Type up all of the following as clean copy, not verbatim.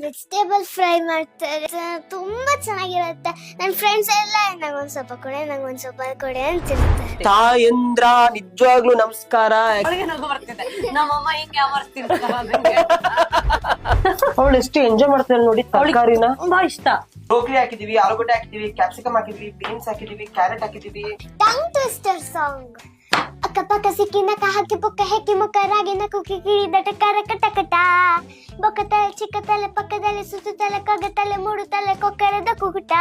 Vegetable fry ಮಾಡ್ತಾರೆ, ತುಂಬಾ ಚೆನ್ನಾಗಿರುತ್ತೆ. ನನ್ನ ಫ್ರೆಂಡ್ಸ್ ಎಲ್ಲ ನಂಗೊಂದ್ ಸ್ವಲ್ಪ ಕೊಡೆ ನಂಗೊಂದ್ ಸ್ವಲ್ಪ ಕೊಡೆ ಅಂತಿರ್ತಾರೆ. ತಾಯಂದ್ರ ನಿಜವಾಗ್ಲೂ ನಮಸ್ಕಾರ. ಅವ್ರಿಗೆ ನಗು ಬರ್ತಿದೆ, ನಮ್ಮಮ್ಮ ಹಿಂಗೆ ಅಮರ್ತಿರ್ತಾರೆ. ಅವಳು ಎಷ್ಟು ಎಂಜಾಯ್ ಮಾಡ್ತಾಳೆ ನೋಡಿ ತರಕಾರಿನ. ತುಂಬಾ ಇಷ್ಟ. ಬ್ರೋಕ್ಲಿ ಹಾಕಿದೀವಿ, ಆಲೂಗಡ್ಡೆ ಹಾಕಿದೀವಿ, ಕ್ಯಾಪ್ಸಿಕಮ್ ಹಾಕಿದೀವಿ, ಬೀನ್ಸ್ ಹಾಕಿದೀವಿ, ಕ್ಯಾರೆಟ್ ಹಾಕಿದೀವಿ. Tongue twister song. ಅಕ್ಕಪಕ್ಕ ಸಿಕ್ಕಿನ ಹಾಕಿ ಬೊಕ್ಕ ಹೆಕ್ಕಿ ಮುಖ ರಾಗಿನ ಕುಕ್ಕಿ ಕಿಡಿದಟ ಕರಕ ಟಕಟ ಬೊಕ್ಕ ತಲೆ ಚಿಕ್ಕ ತಲೆ ಪಕ್ಕದಲ್ಲಿ ಸುತ್ತು ತಲೆ ಕಗ್ಗ ತಲೆ ಮೂಡು ತಲೆ ಕೊಕ್ಕರದ ಕುಗುಟ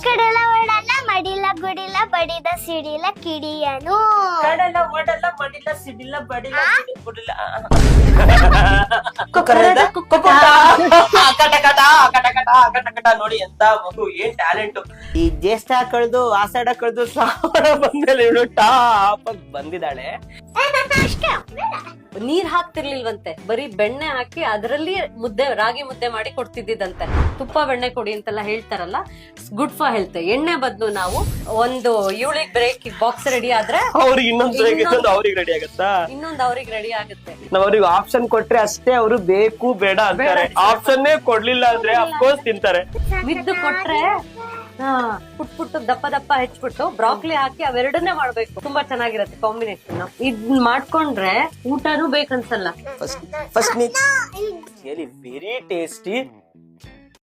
ಕಡಲ ಒಡಲ ಮಡಿಲ ಗುಡಿಲ ಬಡಿದ ಸಿಡಿಲ ಕಿಡಿಯನು ಕಡಲ ಒಡಲ ಮಡಿಲ ಸಿಡಿಲ ಬಡಿಲ ಗುಡಿಲ ಕೊಕ್ಕರದ ಕುಕ್ಕುಟ ಕಟಕಟ ಕಟಕಟ ಕಟಕಟ. ನೋಡಿ ಎಂತ ಮಗು, ಏನ್ ಟ್ಯಾಲೆಂಟ್. ಈ ಜ್ಯೇಷ್ಠ ಕಳೆದು ಆಷಾಢ ಕಳೆದು ಶ್ರಾವಣ ಬಂದ್ಮೇಲೆ ಇವಳು ಟಾಪ್ ಬಂದಿದ್ದಾಳೆ. ನೀರ್ ಹಾಕ್ತಿರ್ಲಿಲ್ವಂತೆ, ಬರೀ ಬೆಣ್ಣೆ ಹಾಕಿ ಅದರಲ್ಲಿ ಮುದ್ದೆ, ರಾಗಿ ಮುದ್ದೆ ಮಾಡಿ ಕೊಡ್ತಿದ್ದಂತೆ. ತುಪ್ಪ ಬೆಣ್ಣೆ ಕೊಡಿ ಅಂತೆಲ್ಲ ಹೇಳ್ತಾರಲ್ಲ, ಗುಡ್ ಫಾರ್ ಹೆಲ್ತ್. ಎಣ್ಣೆ ಬದಲು ನಾವು ಒಂದು ಇವಳಿಗೆ ಬ್ರೇಕ್ ಬಾಕ್ಸ್ ರೆಡಿ ಆದ್ರೆ ಅವ್ರಿಗೆ ಇನ್ನೊಂದು ಅವ್ರಿಗೆ ರೆಡಿ ಆಗತ್ತಾ, ಇನ್ನೊಂದು ಅವ್ರಿಗೆ ರೆಡಿ ಆಗುತ್ತೆ. ನಾವ್ ಅವ್ರಿಗೆ ಆಪ್ಷನ್ ಕೊಟ್ರೆ ಅಷ್ಟೇ ಅವರು ಬೇಕು ಬೇಡ ಅಂತಾರೆ. ಆಪ್ಷನ್ನೇ ಕೊಡ್ಲಿಲ್ಲ ಅಂದ್ರೆ ಅಫ್ಕೋರ್ಸ್ ತಿಂತಾರೆ. ಮಿದ್ದು ಕೊಟ್ರೆ ಪುಟ್ಟು ದಪ್ಪ ದಪ್ಪ ಹೆಚ್ಚಿಬಿಟ್ಟು ಬ್ರಾಕ್ಲಿ ಹಾಕಿ ಅವೆರಡನ್ನೇ ಮಾಡ್ಬೇಕು. ತುಂಬಾ ಚೆನ್ನಾಗಿರುತ್ತೆ ಕಾಂಬಿನೇಷನ್. ಇದ್ ಮಾಡ್ಕೊಂಡ್ರೆ ಊಟನೂ ಬೇಕನ್ಸಲ್ಲ. First very tasty.